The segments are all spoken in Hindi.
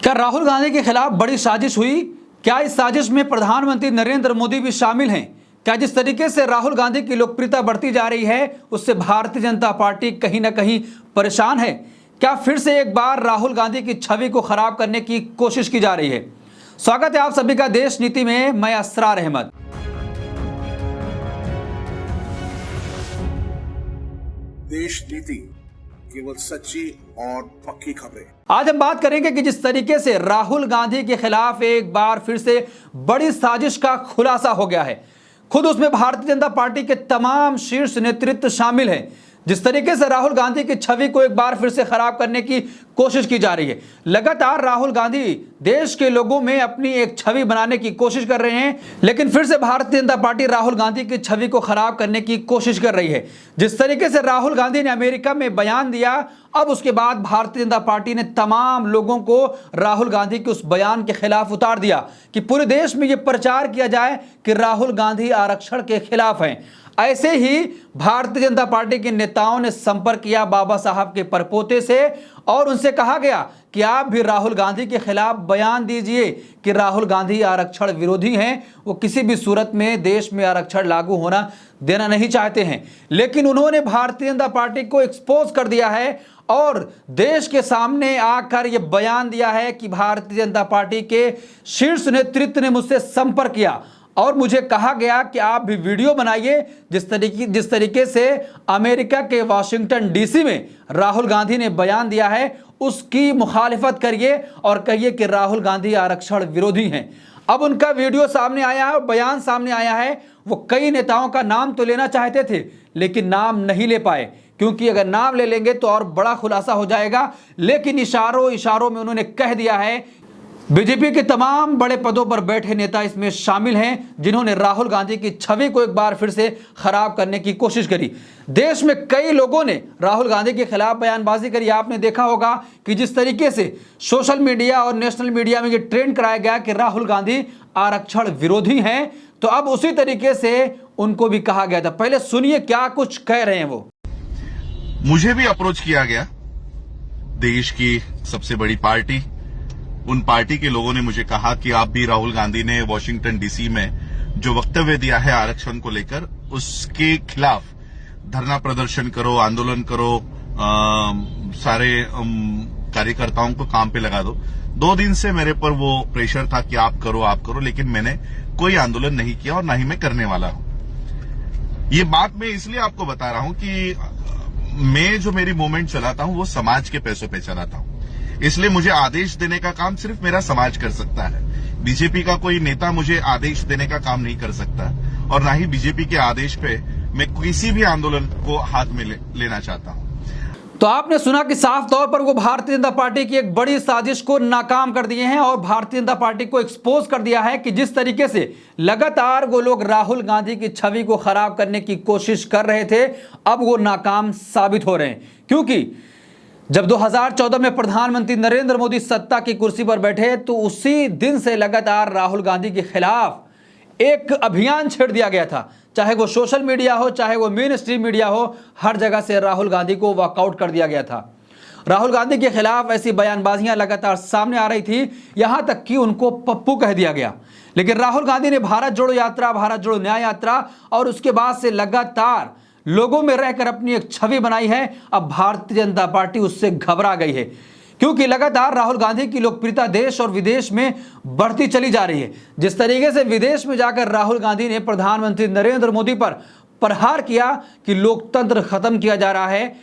क्या राहुल गांधी के खिलाफ बड़ी साजिश हुई? क्या इस साजिश में प्रधानमंत्री नरेंद्र मोदी भी शामिल हैं? क्या जिस तरीके से राहुल गांधी की लोकप्रियता बढ़ती जा रही है उससे भारतीय जनता पार्टी कहीं ना कहीं परेशान है? क्या फिर से एक बार राहुल गांधी की छवि को खराब करने की कोशिश की जा रही है? स्वागत है आप सभी का देश नीति में। मैं असरार अहमद। देश नीति, केवल सच्ची और पक्की खबरें। आज हम बात करेंगे कि जिस तरीके से राहुल गांधी के खिलाफ एक बार फिर से बड़ी साजिश का खुलासा हो गया है, खुद उसमें भारतीय जनता पार्टी के तमाम शीर्ष नेतृत्व शामिल है। जिस तरीके से राहुल गांधी की छवि को एक बार फिर से खराब करने की कोशिश की जा रही है, लगातार राहुल गांधी देश के लोगों में अपनी एक छवि बनाने की कोशिश कर रहे हैं, लेकिन फिर से भारतीय जनता पार्टी राहुल गांधी की छवि को खराब करने की कोशिश कर रही है। जिस तरीके से राहुल गांधी ने अमेरिका में बयान दिया, अब उसके बाद भारतीय जनता पार्टी ने तमाम लोगों को राहुल गांधी के उस बयान के खिलाफ उतार दिया कि पूरे देश में यह प्रचार किया जाए कि राहुल गांधी आरक्षण के खिलाफ हैं। ऐसे ही भारतीय जनता पार्टी के नेताओं ने संपर्क किया बाबा साहब के परपोते से और उनसे कहा गया कि आप भी राहुल गांधी के खिलाफ बयान दीजिए कि राहुल गांधी आरक्षण विरोधी हैं, वो किसी भी सूरत में देश में आरक्षण लागू होना देना नहीं चाहते हैं। लेकिन उन्होंने भारतीय जनता पार्टी को एक्सपोज कर दिया है और देश के सामने आकर ये बयान दिया है कि भारतीय जनता पार्टी के शीर्ष नेतृत्व ने मुझसे संपर्क किया और मुझे कहा गया कि आप भी वीडियो बनाइए। जिस तरीके से अमेरिका के वाशिंगटन डीसी में राहुल गांधी ने बयान दिया है उसकी मुखालिफत करिए और कहिए कि राहुल गांधी आरक्षण विरोधी हैं। अब उनका वीडियो सामने आया है, बयान सामने आया है। वो कई नेताओं का नाम तो लेना चाहते थे लेकिन नाम नहीं ले पाए, क्योंकि अगर नाम ले लेंगे तो और बड़ा खुलासा हो जाएगा। लेकिन इशारों में उन्होंने कह दिया है। बीजेपी के तमाम बड़े पदों पर बैठे नेता इसमें शामिल हैं जिन्होंने राहुल गांधी की छवि को एक बार फिर से खराब करने की कोशिश करी। देश में कई लोगों ने राहुल गांधी के खिलाफ बयानबाजी करी। आपने देखा होगा कि जिस तरीके से सोशल मीडिया और नेशनल मीडिया में ये ट्रेंड कराया गया कि राहुल गांधी आरक्षण विरोधी हैं, तो अब उसी तरीके से उनको भी कहा गया था। पहले सुनिए क्या कुछ कह रहे हैं वो। मुझे भी अप्रोच किया गया, देश की सबसे बड़ी पार्टी, उन पार्टी के लोगों ने मुझे कहा कि आप भी राहुल गांधी ने वॉशिंगटन डीसी में जो वक्तव्य दिया है आरक्षण को लेकर, उसके खिलाफ धरना प्रदर्शन करो, आंदोलन करो, सारे कार्यकर्ताओं को काम पे लगा दो। 2 दिन से मेरे पर वो प्रेशर था कि आप करो, लेकिन मैंने कोई आंदोलन नहीं किया और ना ही मैं करने वाला हूं। ये बात मैं इसलिए आपको बता रहा हूं कि मैं जो मेरी मूवमेंट चलाता हूं वो समाज के पैसों पे चलाता हूं, इसलिए मुझे आदेश देने का काम सिर्फ मेरा समाज कर सकता है। बीजेपी का कोई नेता मुझे आदेश देने का काम नहीं कर सकता और ना ही बीजेपी के आदेश पे मैं किसी भी आंदोलन को हाथ में लेना चाहता हूं। तो आपने सुना कि साफ तौर पर वो भारतीय जनता पार्टी की एक बड़ी साजिश को नाकाम कर दिए हैं और भारतीय जनता पार्टी को एक्सपोज कर दिया है कि जिस तरीके से लगातार वो लोग राहुल गांधी की छवि को खराब करने की कोशिश कर रहे थे, अब वो नाकाम साबित हो रहे हैं। क्योंकि जब 2014 में प्रधानमंत्री नरेंद्र मोदी सत्ता की कुर्सी पर बैठे तो उसी दिन से लगातार राहुल गांधी के खिलाफ एक अभियान छेड़ दिया गया था। चाहे वो सोशल मीडिया हो, चाहे वो मेन स्ट्रीम मीडिया हो, हर जगह से राहुल गांधी को वॉकआउट कर दिया गया था। राहुल गांधी के खिलाफ ऐसी बयानबाजियां लगातार सामने आ रही थी, यहां तक कि उनको पप्पू कह दिया गया। लेकिन राहुल गांधी ने भारत जोड़ो यात्रा, भारत जोड़ो न्याय यात्रा और उसके बाद से लगातार लोगों में रहकर अपनी एक छवि बनाई है। अब भारतीय जनता पार्टी उससे घबरा गई है, क्योंकि लगातार राहुल गांधी की लोकप्रियता देश और विदेश में बढ़ती चली जा रही है। जिस तरीके से विदेश में जाकर राहुल गांधी ने प्रधानमंत्री नरेंद्र मोदी पर प्रहार किया कि लोकतंत्र खत्म किया जा रहा है,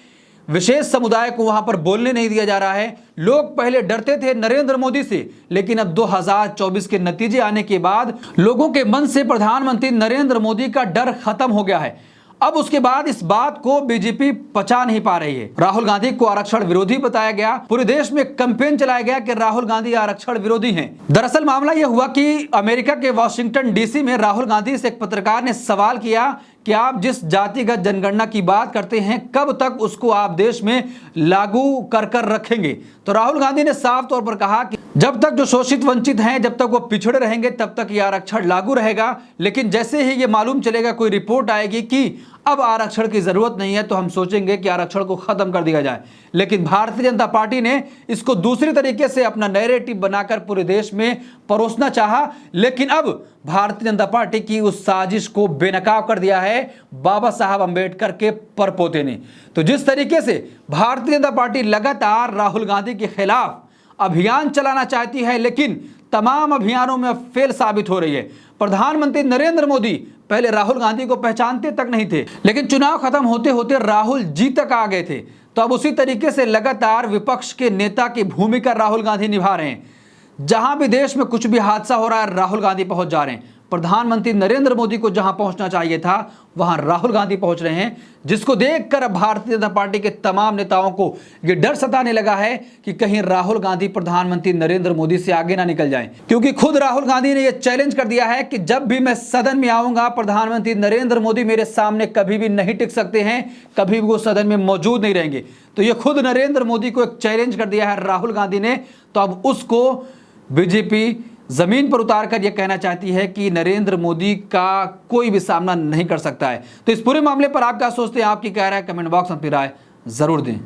विशेष समुदाय को वहां पर बोलने नहीं दिया जा रहा है। लोग पहले डरते थे नरेंद्र मोदी से, लेकिन अब 2024 के नतीजे आने के बाद लोगों के मन से प्रधानमंत्री नरेंद्र मोदी का डर खत्म हो गया है। अब उसके बाद इस बात को बीजेपी पचा नहीं पा रही है। राहुल गांधी को आरक्षण विरोधी बताया गया, पूरे देश में कैंपेन चलाया गया कि राहुल गांधी आरक्षण विरोधी हैं। दरअसल मामला यह हुआ कि अमेरिका के वाशिंगटन डीसी में राहुल गांधी से एक पत्रकार ने सवाल किया कि आप जिस जातिगत जनगणना की बात करते हैं, कब तक उसको आप देश में लागू कर रखेंगे? तो राहुल गांधी ने साफ तौर पर कहा कि जब तक जो शोषित वंचित हैं, जब तक वो पिछड़े रहेंगे, तब तक ये आरक्षण लागू रहेगा। लेकिन जैसे ही ये मालूम चलेगा, कोई रिपोर्ट आएगी कि अब आरक्षण की जरूरत नहीं है, तो हम सोचेंगे कि आरक्षण को खत्म कर दिया जाए। लेकिन भारतीय जनता पार्टी ने इसको दूसरी तरीके से अपना नैरेटिव बनाकर पूरे देश में परोसना चाहा, लेकिन अब भारतीय जनता पार्टी की उस साजिश को बेनकाब कर दिया है बाबा साहब अंबेडकर के परपोते ने। तो जिस तरीके से भारतीय जनता पार्टी लगातार राहुल गांधी के खिलाफ अभियान चलाना चाहती है, लेकिन तमाम अभियानों में फेल साबित हो रही है। प्रधानमंत्री नरेंद्र मोदी पहले राहुल गांधी को पहचानते तक नहीं थे, लेकिन चुनाव खत्म होते होते राहुल जी तक आ गए थे। तो अब उसी तरीके से लगातार विपक्ष के नेता की भूमिका राहुल गांधी निभा रहे हैं। जहां भी देश में कुछ भी हादसा हो रहा है, राहुल गांधी पहुंच जा रहे हैं। प्रधानमंत्री नरेंद्र मोदी को जहां पहुंचना चाहिए था, वहां राहुल गांधी पहुंच रहे हैं, जिसको देखकर भारतीय जनता पार्टी के तमाम नेताओं को यह डर सताने लगा है कि कहीं राहुल गांधी प्रधानमंत्री नरेंद्र मोदी से आगे ना निकल जाएं। क्योंकि खुद राहुल गांधी ने यह चैलेंज कर दिया है कि जब भी मैं सदन में आऊंगा, प्रधानमंत्री नरेंद्र मोदी मेरे सामने कभी भी नहीं टिक सकते हैं, कभी भी वो सदन में मौजूद नहीं रहेंगे। तो यह खुद नरेंद्र मोदी को एक चैलेंज कर दिया है राहुल गांधी ने। तो अब उसको बीजेपी जमीन पर उतारकर यह कहना चाहती है कि नरेंद्र मोदी का कोई भी सामना नहीं कर सकता है। तो इस पूरे मामले पर आप क्या सोचते हैं, आपकी क्या राय है, कमेंट बॉक्स में अपनी राय जरूर दें।